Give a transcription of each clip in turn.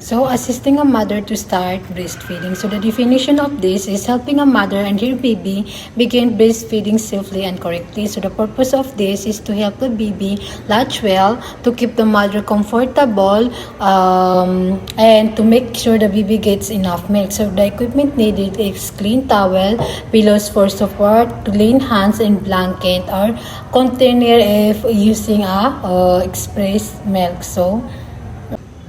So, assisting a mother to start breastfeeding. So, the definition of this is helping a mother and her baby begin breastfeeding safely and correctly. So, the purpose of this is to help the baby latch well, to keep the mother comfortable, and to make sure the baby gets enough milk. So, the equipment needed is clean towel, pillows for support, clean hands, and blanket or container if using a express milk.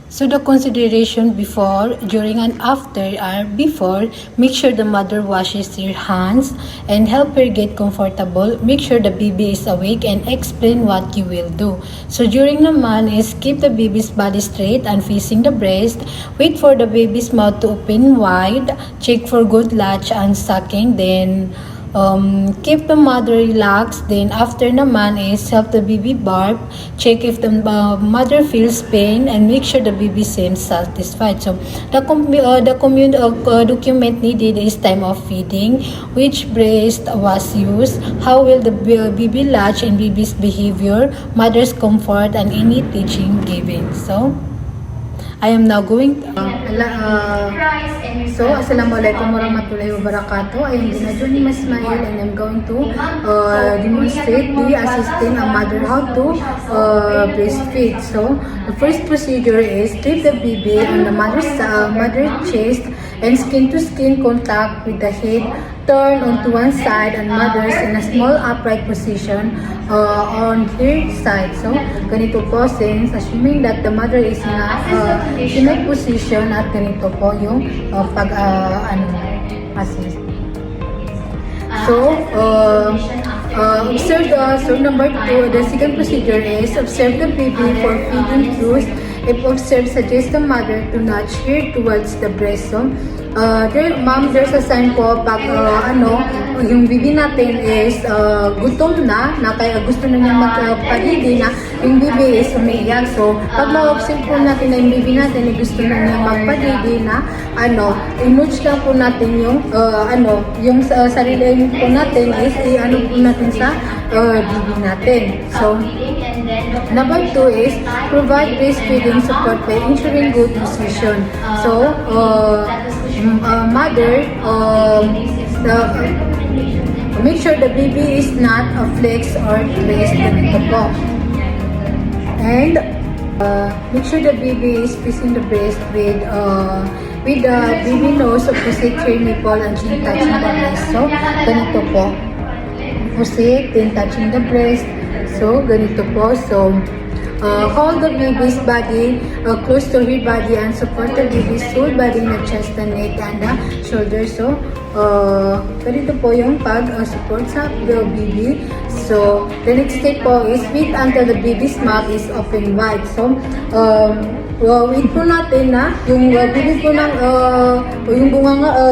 So the consideration before, during, and after are: before, make sure the mother washes her hands and help her get comfortable. Make sure the baby is awake and explain what you will do. So during naman is keep the baby's body straight and facing the breast. Wait for the baby's mouth to open wide. Check for good latch and sucking. Then keep the mother relaxed. Then after naman is help the baby burp. Check if the mother feels pain and make sure the baby seems satisfied. So the document needed is time of feeding, which breast was used, how will the baby latch and baby's behavior, mother's comfort, and any teaching given. So I am now going Assalamualaikum warahmatullahi wabarakatuh. I am Ginajuni Masmail and I'm going to demonstrate the assisting a mother how to breastfeed. So the first procedure is keep the baby on the mother's chest and skin to skin contact with the head. Turn onto one side and mother's in a small upright position on her side. So, ganito po, since assuming that the mother is in a position at ganito po yung assist. So, observe so number 2, the second procedure is observe the baby for feeding cues. If observed, suggest the mother to nudge her towards the breast. So, there's a sign po pag yung baby natin is gutom na kaya gusto na niya magpaligi na yung baby is umiiyak. So, pag ma-observe po natin na yung baby natin ay gusto na niya magpaligi na i-nudge lang po natin yung sarili po natin is po natin sa baby natin. So, number 2 is provide breastfeeding support by ensuring good position. So, mother, make sure the baby is not flex or twist ganito po. And make sure the baby is facing the breast with the baby nose opposite her nipple and chin touching the breast. So, ganito po. Opposite, then touching the breast. So, ganito po. So, hold the baby's body close to her body and support the baby's whole body, the chest, the neck, and the shoulders. So, ganito po yung pag-support sa baby. So, the next step po is wait until the baby's mouth is open wide. So, wait po natin na yung baby po ng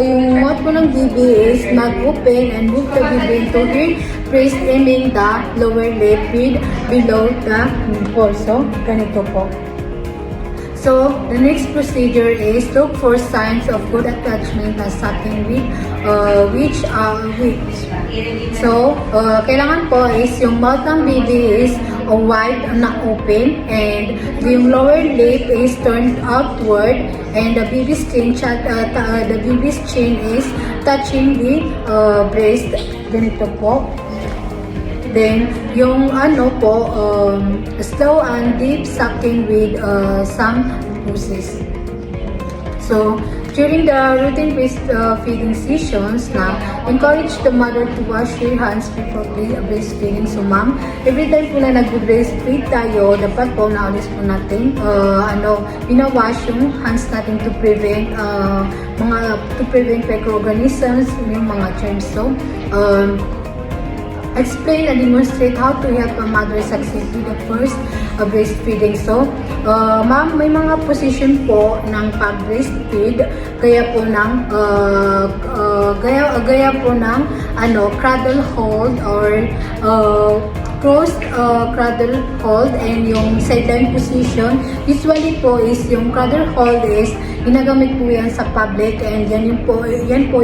yung mouth po ng baby is mag-open and move the baby into her breast, aiming the lower lip below the nipple. So, ganito po. So, the next procedure is look for signs of good attachment as sucking with which. So, kailangan po is yung mouth ng baby is wide na open and yung lower lip is turned outward and the baby's chin is touching the breast. Ganito po. Then, yung slow and deep sucking with some pauses. So, during the routine breastfeeding sessions na, encourage the mother to wash her hands before breastfeeding. So, ma'am, every time po na nag-breastfeed tayo, dapat po naulis po natin, binawash yung hands natin to prevent microorganisms, yung mga germs. So, explain and demonstrate how to help a mother succeed with the first breastfeeding. So, ma'am, may mga position po ng pag-breastfeed, gaya po ng cradle hold or closed cradle hold, and yung sideline position. Usually po is yung cradle hold is ginagamit po yan sa public, and yan po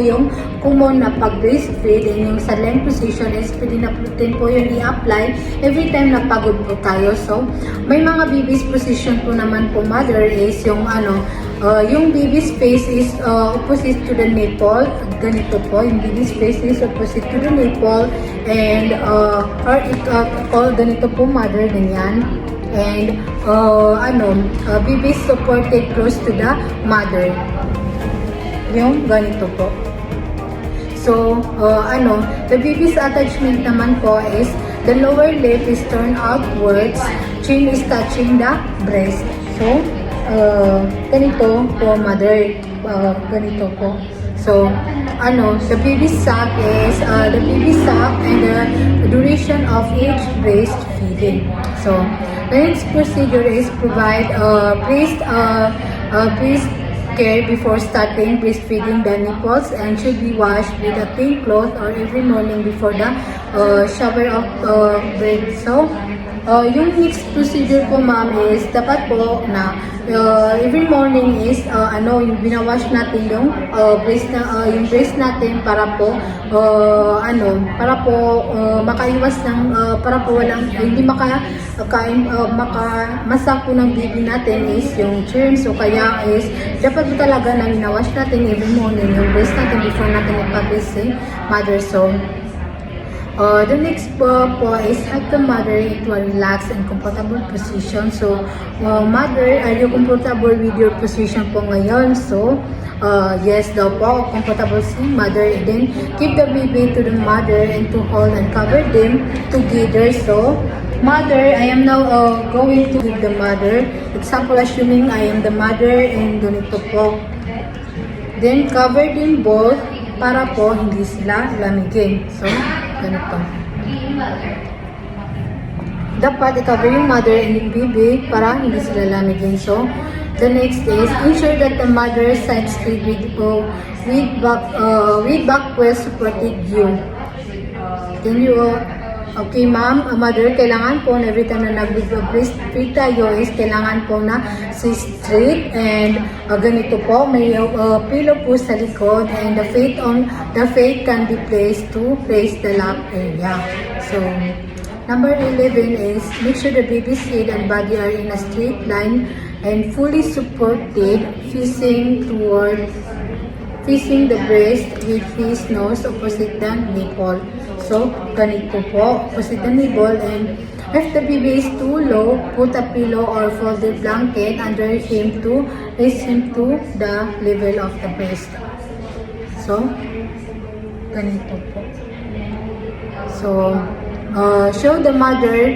yung common na pag-breastfeed, and yung sideline position is pwede na po yung i-apply every time na pagod po tayo. So, may mga baby's position po naman po, mother, is yung Yung baby's face is opposite to the nipple. Ganito po, yung baby's face is opposite to the nipple. And, ganito po, mother, ganyan. And, baby is supported close to the mother. Yung ganito po. So, the baby's attachment naman po is the lower lip is turned outwards, chin is touching the breast. So, ganito po, mother, ganito po. So, the baby's sack is, the baby's sack and the duration of each breastfeeding. So, the next procedure is provide breast care before starting breastfeeding. The nipples and should be washed with a clean cloth or every morning before the shower of breast. So, yung next procedure po, ma'am, is dapat po na every morning is yung binawash natin yung breast natin para po makaiwas ng para po walang hindi masak po ng baby natin is yung germs. So kaya is dapat po talaga na binawash natin every morning yung breast natin before natin ipabis si mother. So the next po is help the mother into a relaxed and comfortable position. So, mother, are you comfortable with your position po ngayon? So, yes daw po, comfortable si mother. And then, keep the baby to the mother and to hold and cover them together. So, mother, I am now going to give the mother. Example, assuming I am the mother and ganito po. Then, cover them both para po hindi sila lamigin. So, ganito. Dapat i-cover yung mother and yung baby para hindi sila lamigin. So, the next is ensure that the mother side straight with back well supported view. Can you okay, ma'am, mother, kailangan po na every time na nag-breastfeed tayo is kailangan po na si straight and ganito po, may pillow po sa likod and the feet can be placed to place the lap area. So, number 11 is make sure the baby's head and body are in a straight line and fully supported, facing the breast with his nose opposite the nipple. So, ganito po, opposite the nipple, and if the baby is too low, put a pillow or folded blanket under him to raise him to the level of the breast. So, ganito po. So, show the mother,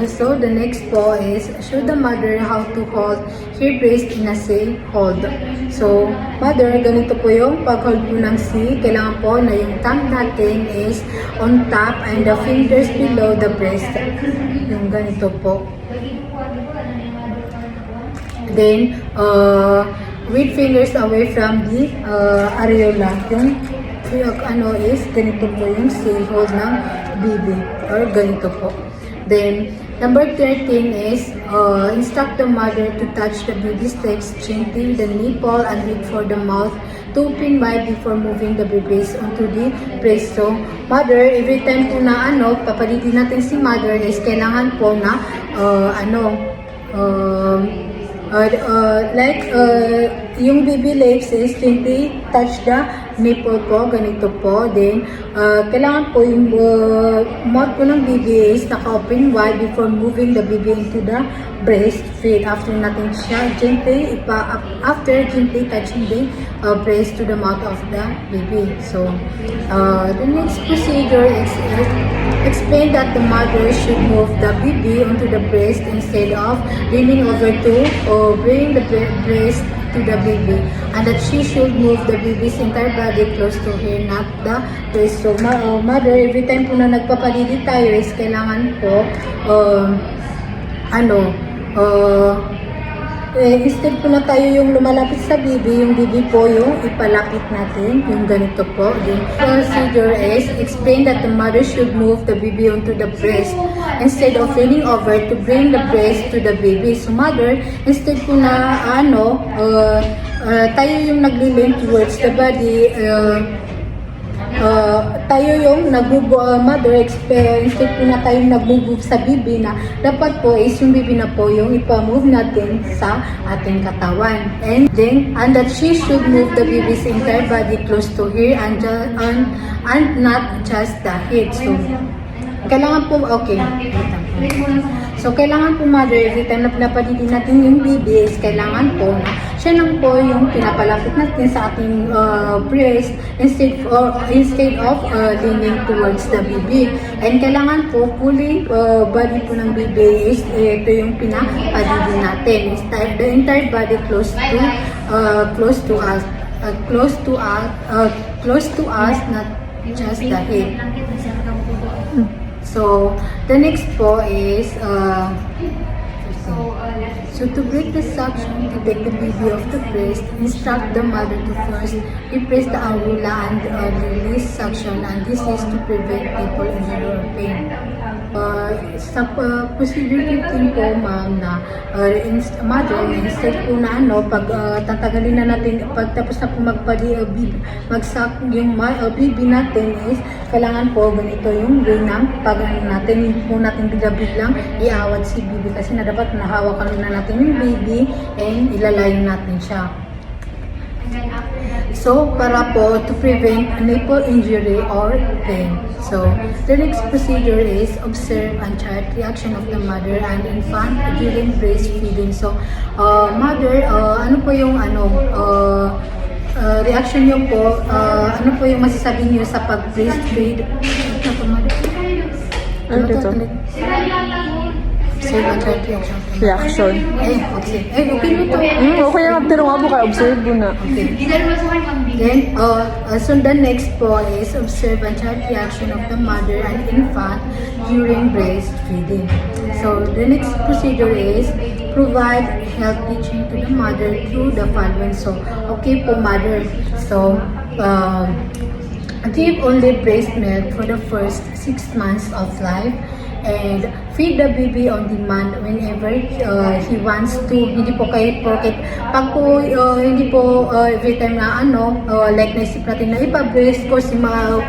so the next po is show the mother how to hold her breast in a C hold. So, mother, ganito po yung pag-hold po ng C. Kailangan po na yung thumb natin is on top and the fingers below the breast. Yung ganito po. Then, with fingers away from the areola. Yung is ganito po yung C hold ng baby or ganito po. Then, number 13 is instruct the mother to touch the baby's legs gently, the nipple, and wait for the mouth to open wide before moving the babies onto the breast. So, mother, every time po na papalitin natin si mother is kailangan po na yung baby legs is gently touch the nipple po, ganito po. Then, kailangan po yung mouth po ng baby is naka-open wide before moving the baby into the breastfeed. After natin siya gently touching the breast to the mouth of the baby. So, the next procedure is explain that the mother should move the baby onto the breast instead of leaning over to bring the breast to the baby, and that she should move the baby's entire body close to her, not the breast. So, mother, every time po na nagpapalili tayo is kailangan po instead po na tayo yung lumalapit sa baby, yung baby po yung ipalapit natin, yung ganito po. The procedure is explain that the mother should move the baby onto the breast instead of leaning over to bring the breast to the baby. So, mother, instead po na tayo yung nagli-lean towards the body, tayo yung mother experience po na tayo nag-move sa bibi na dapat po is yung bibi na po yung ipa-move natin sa ating katawan. And then, and that she should move the baby's entire body close to her and not just the head. So, kailangan po, okay. So, kailangan po mother, every time na pinapaditin natin yung baby is kailangan po na siya lang po yung pinapalapit natin sa ating breast instead of leaning towards the baby. And kailangan po fully body po ng baby is ito yung pinapadidin natin. Is the entire body close to us, not just the head. So, the next po is, so to break the suction, to take the baby off the breast, instruct the mother to first repress the areola and release suction, and this is to prevent nipple injury or pain. Sa procedure 15 po, ma'am, na mother, instead po na pag tatagalin na natin, pag tapos na po magsak yung baby natin is, kailangan po ganito yung way ng pag natin, hindi po natin biglang iawat si baby kasi na dapat nahawakan na natin yung baby and ilalayo natin siya. So, para po to prevent nipple injury or pain. So, the next procedure is observe and chart reaction of the mother and infant during breastfeeding. So, mother, ano po yung reaction niyo po? Ano po yung masasabi niyo sa pag-breastfeed? Ito po, mother. Ano dito? Observe and chart reaction. Reaction. Okay. Okay mo to. Okay lang, pero nga po kayo, observe mo na. Okay. Then, so the next po is observe and chart reaction of the mother and infant during breastfeeding. So, the next procedure is provide health teaching to the mother through the following. So, okay po, mother. So, give only breast milk for the first 6 months of life and feed the baby on demand whenever he wants to. Hindi po kayo porket pag po hindi po every time na like naisip natin na ipa-breast ko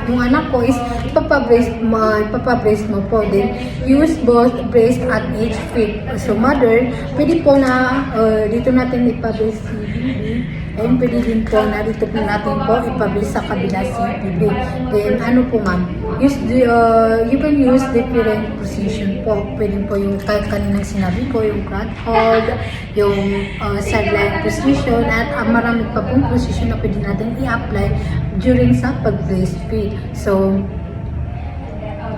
yung anak ko is ipapa-breast mo po. Then use both breast at each feed. So mother, pwede po na dito natin ipa-breast si baby. And pwede din po na dito po natin po ipa-breast sa kabila si baby. Then po ma'am, you can use different position po. Pwede po yung kaninang sinabi ko, yung crotch hold, yung sideline position, at marami pa pong position na pwede natin i-apply during sa pag-breastfeed. So,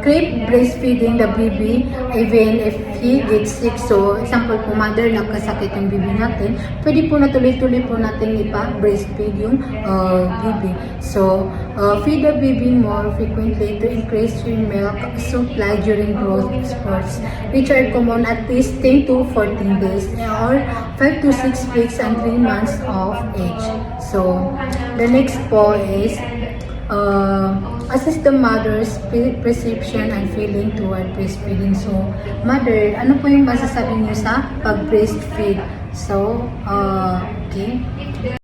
keep breastfeeding the baby even if he gets sick. So, example po, mother, nagkasakit yung baby natin, pwede po na tuloy-tuloy po natin ipa-breastfeed yung baby. So, feed the baby more frequently to increase your milk supply during growth spurts, which are common at least 10 to 14 days or 5 to 6 weeks and 3 months of age. So, the next po is assist the mother's perception and feeling toward breastfeeding. So, mother, ano po yung masasabi niyo sa pag-breastfeed? So, okay.